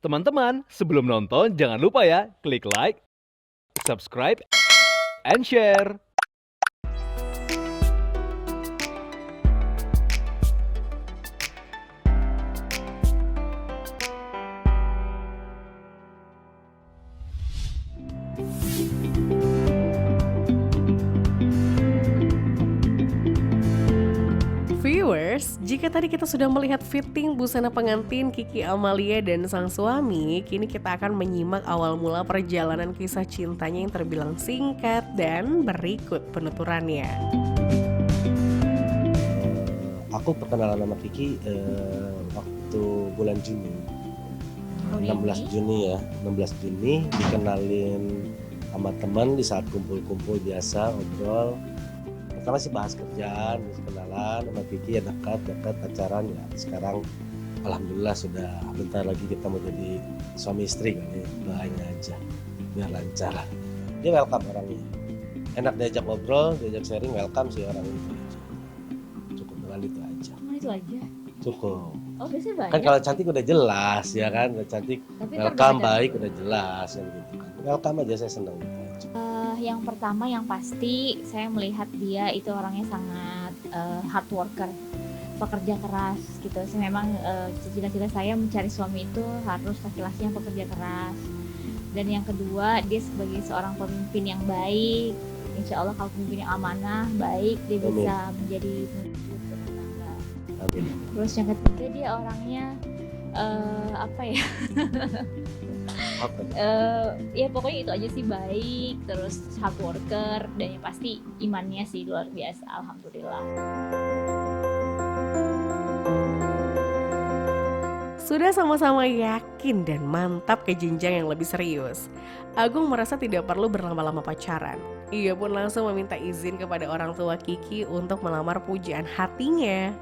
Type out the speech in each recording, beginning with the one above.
Teman-teman, sebelum nonton jangan lupa ya, klik like, subscribe, and share. Viewers, jika tadi kita sudah melihat fitting busana pengantin Kiki Amalia dan sang suami, kini kita akan menyimak awal mula perjalanan kisah cintanya yang terbilang singkat dan berikut penuturannya. Aku perkenalan sama Kiki waktu bulan Juni. 16 Juni ya, 16 Juni dikenalin sama teman di saat kumpul-kumpul biasa ngobrol. Pertama sih bahas kerjaan, terus kenalan sama Kiki ya dekat pacaran ya. Sekarang alhamdulillah sudah bentar lagi kita mau jadi suami istri kali, doain aja biar lancar. Dia welcome orangnya, enak diajak ngobrol, diajak sharing, welcome sih orang itu aja. Cukup dengan itu aja. Itu aja. Cukup. Oh, biasanya banyak. Kan kalau cantik udah jelas ya kan, udah cantik, Tapi welcome, beda-beda. baik udah jelas kan gitu kan. Welcome aja, saya senang gitu aja. Yang pertama yang pasti saya melihat dia itu orangnya sangat hard worker, pekerja keras gitu. Saya memang cita-cita saya mencari suami itu harus laki-laki yang pekerja keras. Dan yang kedua, dia sebagai seorang pemimpin yang baik. Insya Allah kalau pemimpin yang amanah, baik, dia Amin. bisa menjadi pemimpin rumah tangga. Amin. Terus yang ketiga, dia orangnya apa ya? Apa? Ya pokoknya itu aja sih, baik, terus hard worker, dan yang pasti imannya sih luar biasa, alhamdulillah. Sudah sama-sama yakin dan mantap ke jenjang yang lebih serius, Agung merasa tidak perlu berlama-lama pacaran. Ia pun langsung meminta izin kepada orang tua Kiki untuk melamar pujaan hatinya.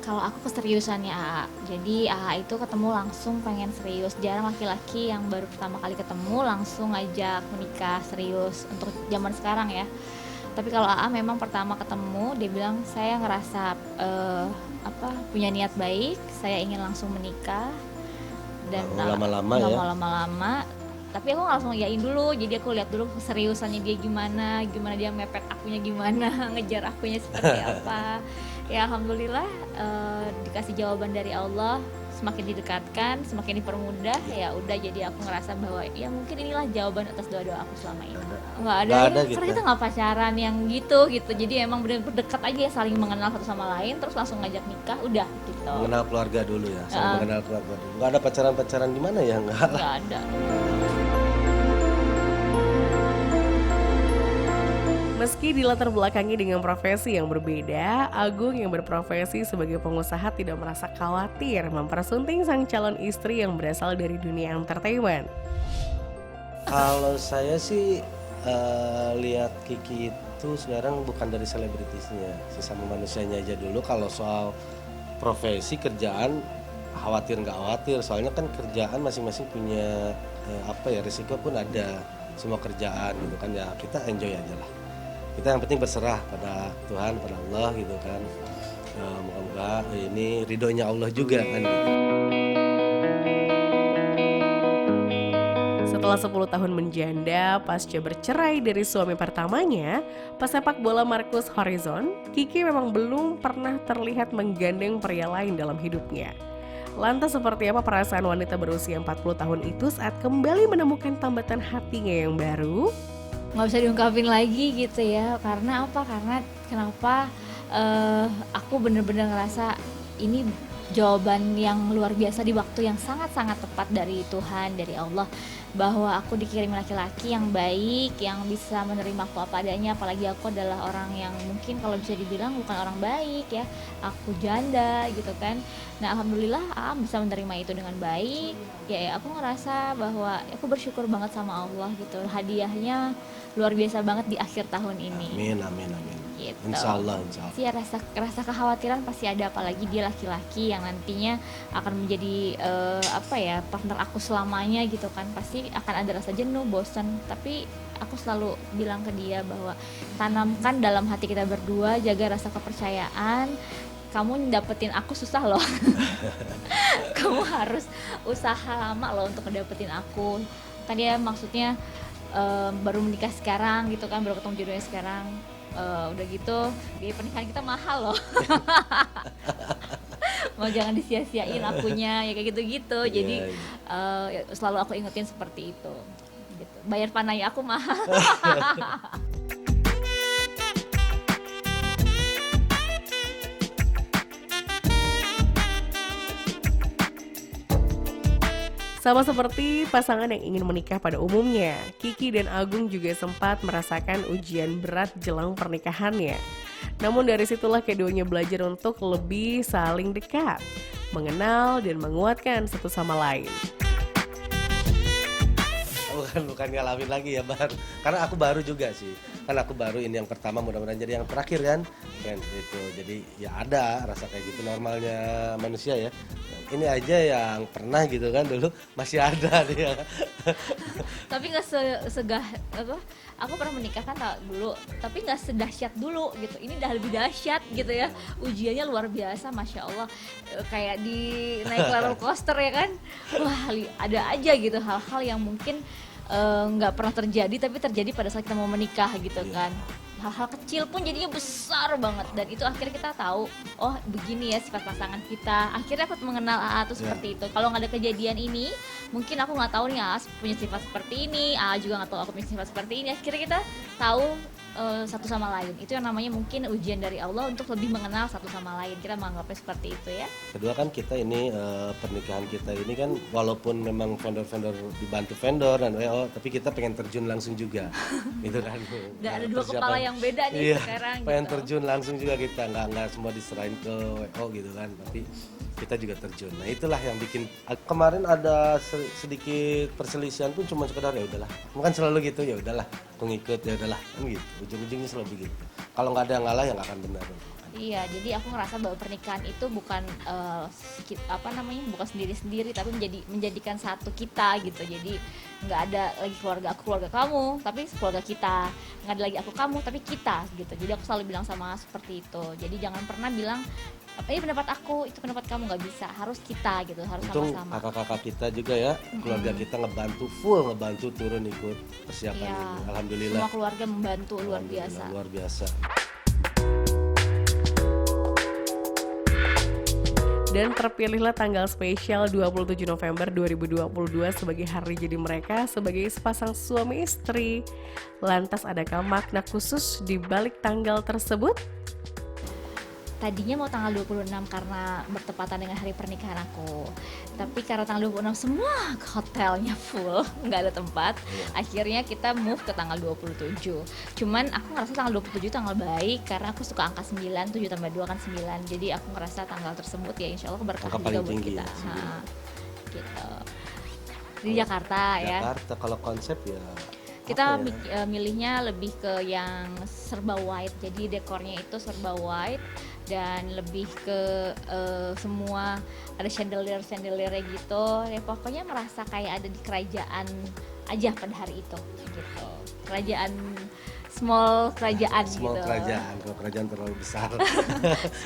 Kalau aku keseriusannya AA, jadi AA itu ketemu langsung pengen serius. Jarang laki-laki yang baru pertama kali ketemu langsung ngajak menikah serius untuk zaman sekarang ya. Tapi kalau AA memang pertama ketemu dia bilang saya ngerasa punya niat baik, saya ingin langsung menikah dan Lama-lama ya. lama-lama. Tapi aku nggak langsung yain dulu, jadi aku lihat dulu keseriusannya dia gimana dia mepet akunya gimana, ngejar akunya seperti apa. Ya alhamdulillah dikasih jawaban dari Allah, semakin didekatkan, semakin dipermudah, ya udah jadi aku ngerasa bahwa ya mungkin inilah jawaban atas doa-doa aku selama ini. Nggak ada gitu karena ya? kita nggak pacaran yang gitu, jadi emang bener berdekat aja ya, saling mengenal satu sama lain, terus langsung ngajak nikah, udah gitu. Mengenal keluarga dulu ya, saling mengenal keluarga dulu. Nggak ada pacaran-pacaran di mana ya? Nggak. Nggak ada. Meski dilatar belakangi dengan profesi yang berbeda, Agung yang berprofesi sebagai pengusaha tidak merasa khawatir mempersunting sang calon istri yang berasal dari dunia entertainment. Kalau saya sih lihat Kiki itu sekarang bukan dari selebritisnya, sesama manusianya aja dulu. Kalau soal profesi kerjaan khawatir nggak khawatir, soalnya kan kerjaan masing-masing punya risiko pun ada, semua kerjaan gitu kan ya, kita enjoy aja lah. Kita yang penting berserah pada Tuhan, pada Allah gitu kan. Moga-moga ini ridhonya Allah juga kan gitu. Setelah 10 tahun menjanda pasca bercerai dari suami pertamanya, pesepak bola Marcus Horizon, Kiki memang belum pernah terlihat menggandeng pria lain dalam hidupnya. Lantas seperti apa perasaan wanita berusia 40 tahun itu saat kembali menemukan tambatan hatinya yang baru? Nggak bisa diungkapin lagi gitu ya, karena apa? Karena kenapa aku bener-bener ngerasa ini jawaban yang luar biasa di waktu yang sangat-sangat tepat dari Tuhan, dari Allah, bahwa aku dikirim laki-laki yang baik, yang bisa menerima aku apa adanya. Apalagi aku adalah orang yang mungkin kalau bisa dibilang bukan orang baik ya, aku janda gitu kan. Nah alhamdulillah bisa menerima itu dengan baik. Ya aku ngerasa bahwa aku bersyukur banget sama Allah gitu, hadiahnya luar biasa banget di akhir tahun ini. Amin. Gitu. Insya Allah. Sih rasa kekhawatiran pasti ada, apalagi dia laki-laki yang nantinya akan menjadi partner aku selamanya gitu kan. Pasti akan ada rasa jenuh, bosan, tapi aku selalu bilang ke dia bahwa tanamkan dalam hati kita berdua, jaga rasa kepercayaan, kamu dapetin aku susah loh. Kamu harus usaha lama loh untuk dapetin aku. Kan dia maksudnya baru menikah sekarang gitu kan, baru ketemu jodohnya sekarang. Udah gitu biaya pernikahan kita mahal loh. Mau jangan disia-siain akunya ya kayak gitu-gitu. Jadi selalu aku ingetin seperti itu gitu. Bayar panai aku mahal. Sama seperti pasangan yang ingin menikah pada umumnya, Kiki dan Agung juga sempat merasakan ujian berat jelang pernikahannya. Namun dari situlah keduanya belajar untuk lebih saling dekat, mengenal dan menguatkan satu sama lain. Bukan ngalamin lagi ya, karena aku baru juga sih, kan aku baru ini yang pertama, mudah-mudahan jadi yang terakhir kan itu. Jadi ya ada rasa kayak gitu, normalnya manusia ya. Ini aja yang pernah gitu kan dulu masih ada dia. Tapi nggak segah apa, aku pernah menikah kan dulu, tapi nggak sedahsyat dulu gitu. Ini udah lebih dahsyat gitu ya, ujiannya luar biasa, masya Allah. Kayak di naik roller coaster ya kan. Wah, ada aja gitu hal-hal yang mungkin nggak pernah terjadi tapi terjadi pada saat kita mau menikah gitu kan. Hal-hal kecil pun jadinya besar banget, dan itu akhirnya kita tahu, oh begini ya sifat pasangan kita. Akhirnya aku mengenal AA tuh seperti itu. Kalau nggak ada kejadian ini, mungkin aku nggak tahu nih AA punya sifat seperti ini, AA juga nggak tahu aku punya sifat seperti ini. Akhirnya kita tahu satu sama lain. Itu yang namanya mungkin ujian dari Allah untuk lebih mengenal satu sama lain. Kita menganggapnya seperti itu ya. Kedua kan kita ini pernikahan kita ini kan walaupun memang vendor-vendor dibantu vendor dan WO, tapi kita pengen terjun langsung juga. Gitu kan. Dan ada dua kepala yang beda nih sekarang pengen gitu. terjun langsung juga kita, nggak semua diserahin ke WO gitu kan, tapi kita juga terjun. Nah itulah yang bikin kemarin ada sedikit perselisihan pun cuma sekedar ya udahlah, bukan selalu gitu, ya udahlah aku ngikut, ya udahlah kan gitu, ujung-ujungnya selalu begitu. Kalau nggak ada yang ngalah ya nggak akan benar. Iya, jadi aku ngerasa bahwa pernikahan itu bukan bukan sendiri-sendiri, tapi menjadikan satu kita gitu. Jadi nggak ada lagi keluarga aku, keluarga kamu, tapi keluarga kita. Nggak ada lagi aku, kamu, tapi kita gitu. Jadi aku selalu bilang sama seperti itu. Jadi jangan pernah bilang ini pendapat aku, itu pendapat kamu, nggak bisa. Harus kita gitu, harus sama-sama. Kakak-kakak kita juga ya, keluarga kita ngebantu turun ikut persiapan ini. Alhamdulillah. Semua keluarga membantu luar biasa. Luar biasa. Dan terpilihlah tanggal spesial 27 November 2022 sebagai hari jadi mereka sebagai sepasang suami istri. Lantas adakah makna khusus di balik tanggal tersebut? Tadinya mau tanggal 26 karena bertepatan dengan hari pernikahan aku. Tapi karena tanggal 26 semua hotelnya full, nggak ada tempat. Akhirnya kita move ke tanggal 27. Cuman aku ngerasa tanggal 27 tanggal baik karena aku suka angka 9, 7 tambah 2 kan 9. Jadi aku ngerasa tanggal tersebut ya insya Allah berkah juga buat kita. Gitu. Di Jakarta ya. Jakarta kalau konsep ya. Kita milihnya lebih ke yang serba white. Jadi dekornya itu serba white dan lebih ke semua ada chandelier-chandeliernya gitu. Ya pokoknya merasa kayak ada di kerajaan aja pada hari itu gitu. Kerajaan small kerajaan small gitu. Kerajaan, kalau kerajaan terlalu besar.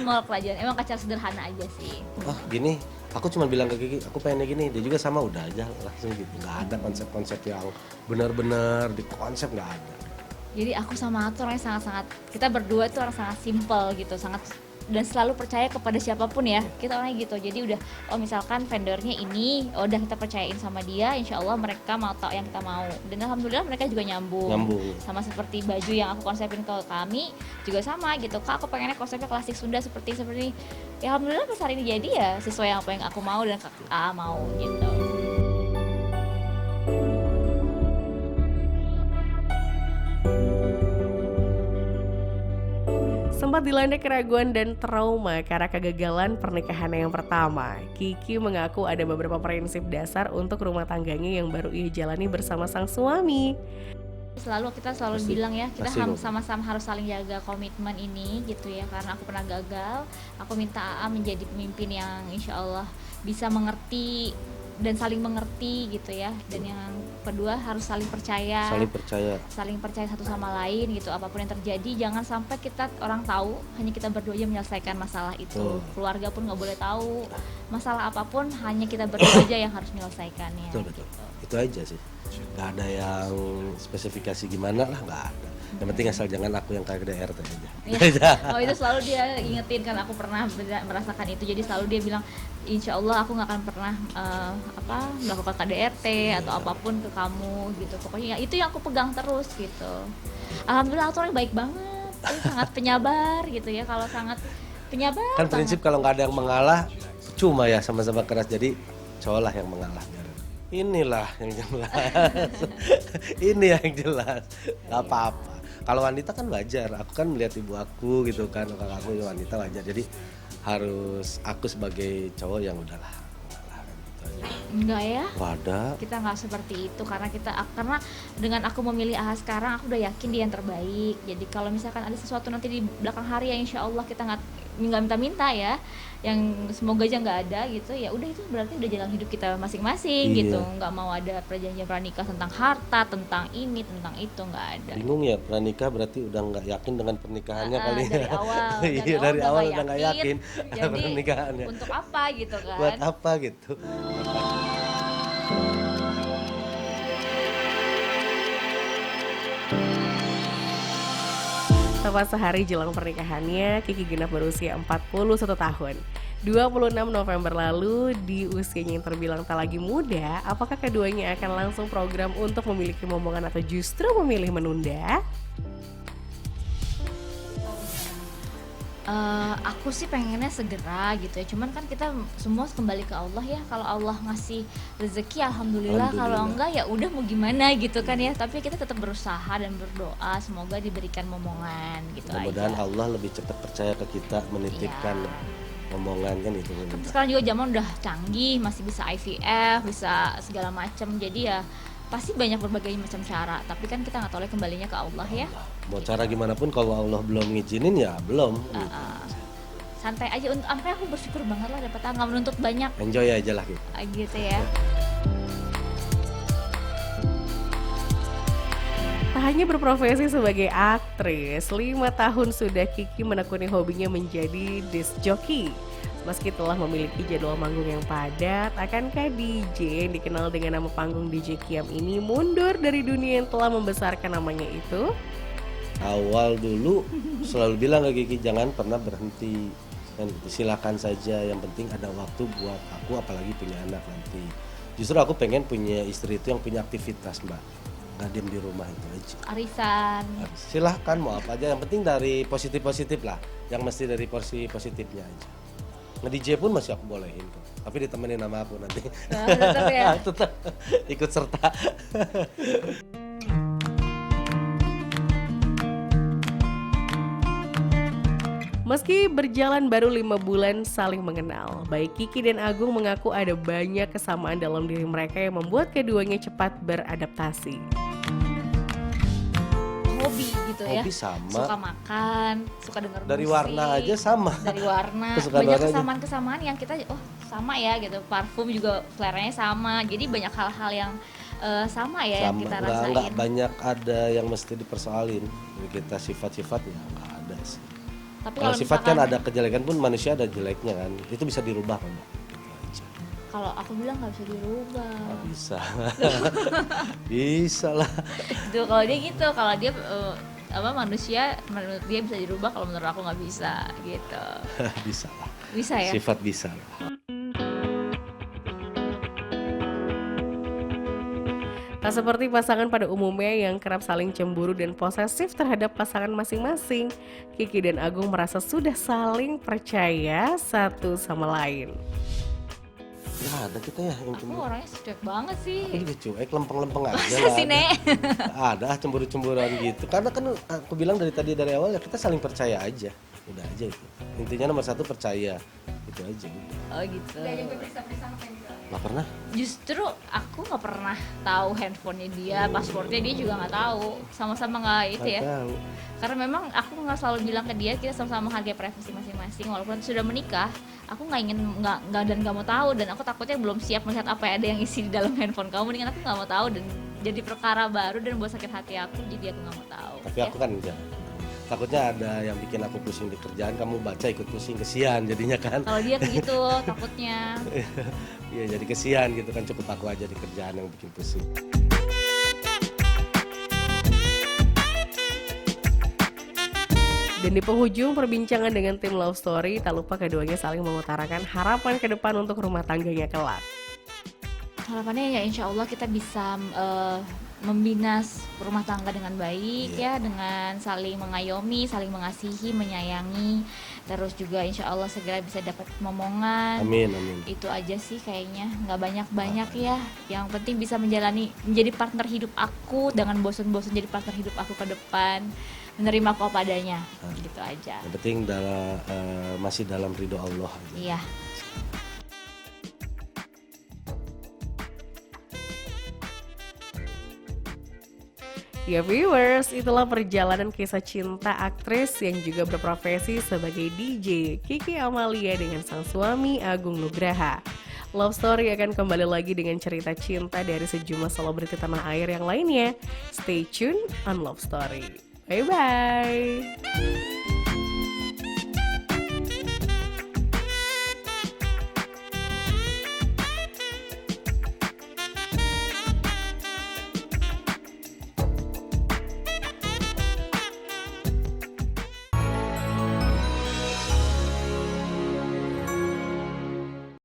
Small kerajaan. Emang kacar sederhana aja sih. Oh, gini. Aku cuma bilang ke Kiki, aku pengennya gini, dia juga sama, udah aja langsung gitu. Nggak ada konsep-konsep yang benar-benar di konsep, nggak ada. Jadi aku sama Atu orangnya sangat-sangat, kita berdua tuh orang sangat simple gitu, sangat dan selalu percaya kepada siapapun ya. Kita orangnya gitu. Jadi udah, oh misalkan vendornya ini, udah kita percayain sama dia, insya Allah mereka mau tahu yang kita mau. Dan alhamdulillah mereka juga nyambung. Sama seperti baju yang aku konsepin ke kami juga sama gitu. Kak, aku pengennya konsepnya klasik Sunda seperti ini. Ya alhamdulillah pas hari ini jadi ya sesuai apa yang aku mau dan Kak mau gitu. Sempat dilanda keraguan dan trauma karena kegagalan pernikahan yang pertama. Kiki mengaku ada beberapa prinsip dasar untuk rumah tangganya yang baru ia jalani bersama sang suami. Kita selalu bilang ya, kita sama-sama harus saling jaga komitmen ini gitu ya. Karena aku pernah gagal, aku minta AA menjadi pemimpin yang insya Allah bisa mengerti dan saling mengerti gitu ya. Dan yang kedua harus saling percaya satu sama lain gitu. Apapun yang terjadi jangan sampai kita orang tahu, hanya kita berdua aja menyelesaikan masalah itu. Keluarga pun nggak boleh tahu masalah apapun, hanya kita berdua aja yang harus menyelesaikannya. Betul. Itu aja sih, nggak ada yang spesifikasi gimana lah, nggak ada. Yang penting asal jangan aku yang KDRT aja. Oh itu selalu dia ingetin kan, aku pernah merasakan itu. Jadi selalu dia bilang, insya Allah aku nggak akan pernah melakukan KDRT atau apapun ke kamu gitu. Pokoknya itu yang aku pegang terus gitu. Alhamdulillah aku orangnya baik banget, sangat penyabar gitu ya. Kalau sangat penyabar Kan prinsip kalau nggak ada yang mengalah, cuma ya sama-sama keras. Jadi cowok lah yang mengalah. Inilah yang jelas. Ini yang jelas. Gak apa-apa. Kalau wanita kan wajar. Aku kan melihat ibu aku gitu kan, kakak aku wanita wajar. Jadi harus aku sebagai cowok yang udahlah. Enggak ya? Wadah. Kita nggak seperti itu karena dengan aku memilih AHA sekarang, aku udah yakin dia yang terbaik. Jadi kalau misalkan ada sesuatu nanti di belakang hari yang insya Allah kita nggak minta-minta ya, yang semoga aja nggak ada gitu, ya udah itu berarti udah jalan hidup kita masing-masing gitu. Nggak mau ada perjanjian pranikah tentang harta, tentang ini, tentang itu, nggak ada. Bingung ya, pranikah berarti udah nggak yakin dengan pernikahannya kali ya. Dari awal. Iya, dari awal udah nggak yakin Jadi pernikahannya. untuk apa gitu kan? Buat apa gitu. Tepat sehari jelang pernikahannya, Kiki genap berusia 41 tahun. 26 November lalu, di usianya yang terbilang tak lagi muda, apakah keduanya akan langsung program untuk memiliki momongan atau justru memilih menunda? Aku sih pengennya segera gitu ya, cuman kan kita semua kembali ke Allah ya. Kalau Allah ngasih rezeki alhamdulillah, kalau enggak ya udah mau gimana gitu kan ya. Tapi kita tetap berusaha dan berdoa semoga diberikan momongan gitu. Mudah-mudahan aja. Allah lebih cepat percaya ke kita, menitipkan omongan kan itu. Tapi sekarang juga zaman udah canggih, masih bisa IVF, bisa segala macam. Jadi ya pasti banyak berbagai macam cara, tapi kan kita nggak tahu kembalinya ke Allah ya. Mau cara gimana pun kalau Allah belum ngizinin ya belum. Santai aja, untuk sampai aku bersyukur banget lah dapat nggak menuntut banyak. Enjoy aja lah gitu. Gitu ya. Tak hanya berprofesi sebagai aktris, 5 tahun sudah Kiki menekuni hobinya menjadi disc jockey. Meski telah memiliki jadwal manggung yang padat, akankah DJ yang dikenal dengan nama panggung DJ Kiam ini mundur dari dunia yang telah membesarkan namanya itu? Awal dulu selalu bilang ke Kiki, jangan pernah berhenti. Dan silakan saja, yang penting ada waktu buat aku, apalagi punya anak nanti. Justru aku pengen punya istri itu yang punya aktivitas, Mbak. Nggak diem di rumah itu aja. Arisan. Silahkan mau apa aja, yang penting dari positif-positif lah. Yang mesti dari porsi positifnya aja. Nge-DJ pun masih aku bolehin kok. Tapi ditemenin sama aku nanti. Nah, tetap ya. Tetap ikut serta. Meski berjalan baru 5 bulan saling mengenal, baik Kiki dan Agung mengaku ada banyak kesamaan dalam diri mereka yang membuat keduanya cepat beradaptasi. Hobi gitu ya. Hobi sama. Suka makan, suka denger Dari musik. warna aja sama. Dari warna. Kesukaan Banyak warna aja. kesamaan-kesamaan yang kita sama ya gitu. Parfum juga seleranya sama. Jadi banyak hal-hal yang sama ya yang kita rasain. Nggak banyak ada yang mesti dipersoalin. Jadi kita sifat-sifat ya nggak ada sih. Tapi kalau sifat kan ada kejelekan pun, manusia ada jeleknya kan. Itu bisa dirubah kan, Mbak. Kalau aku bilang nggak bisa dirubah. Nggak bisa. Bisa lah. Itu kalau dia gitu, kalau dia manusia menurut dia bisa dirubah, kalau menurut aku nggak bisa gitu. Bisa lah. Bisa ya. Sifat bisa lah. Tak seperti pasangan pada umumnya yang kerap saling cemburu dan posesif terhadap pasangan masing-masing, Kiki dan Agung merasa sudah saling percaya satu sama lain. Ya ada kita ya yang Aku cemburu. orangnya cuek banget sih. Aku juga cuek, lempeng-lempeng aja. Masa lah. sih, Nek? Ada cemburu-cemburuan gitu. Karena kan aku bilang dari awal ya, kita saling percaya aja. Udah aja itu. Intinya nomor 1 percaya. gitu aja. Oh gitu. Nggak pernah. Justru aku nggak pernah tahu handphonenya dia, pasportnya dia juga nggak tahu, sama-sama nggak itu ya. Nggak tahu. Karena memang aku nggak selalu bilang ke dia kita sama-sama menghargai privasi masing-masing, walaupun sudah menikah. Aku nggak ingin dan nggak mau tahu, dan aku takutnya belum siap melihat apa yang ada yang isi di dalam handphone kamu. Mendingan aku nggak mau tahu dan jadi perkara baru dan buat sakit hati aku, jadi aku nggak mau tahu. Tapi aku kan enggak. Takutnya ada yang bikin aku pusing di kerjaan, kamu baca ikut pusing, kesian jadinya kan. Kalau dia kayak gitu takutnya. Iya jadi kesian gitu kan, cukup aku aja di kerjaan yang bikin pusing. Dan di penghujung perbincangan dengan tim Love Story, tak lupa keduanya saling mengutarakan harapan ke depan untuk rumah tangganya kelak. Harapannya ya insya Allah kita bisa membina rumah tangga dengan baik ya, dengan saling mengayomi, saling mengasihi, menyayangi, terus juga insya Allah segera bisa dapat momongan. Amin, amin. Itu aja sih kayaknya, nggak banyak-banyak ya. Yang penting bisa menjadi partner hidup aku, dengan bosan-bosan jadi partner hidup aku ke depan, menerima aku apa adanya, gitu aja. Yang penting masih dalam ridho Allah aja. Iya. Ya viewers, itulah perjalanan kisah cinta aktris yang juga berprofesi sebagai DJ Kiki Amalia dengan sang suami Agung Nugraha. Love Story akan kembali lagi dengan cerita cinta dari sejumlah selebriti tanah air yang lainnya. Stay tune on Love Story. Bye-bye.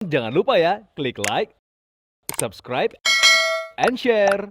Jangan lupa ya, klik like, subscribe, and share.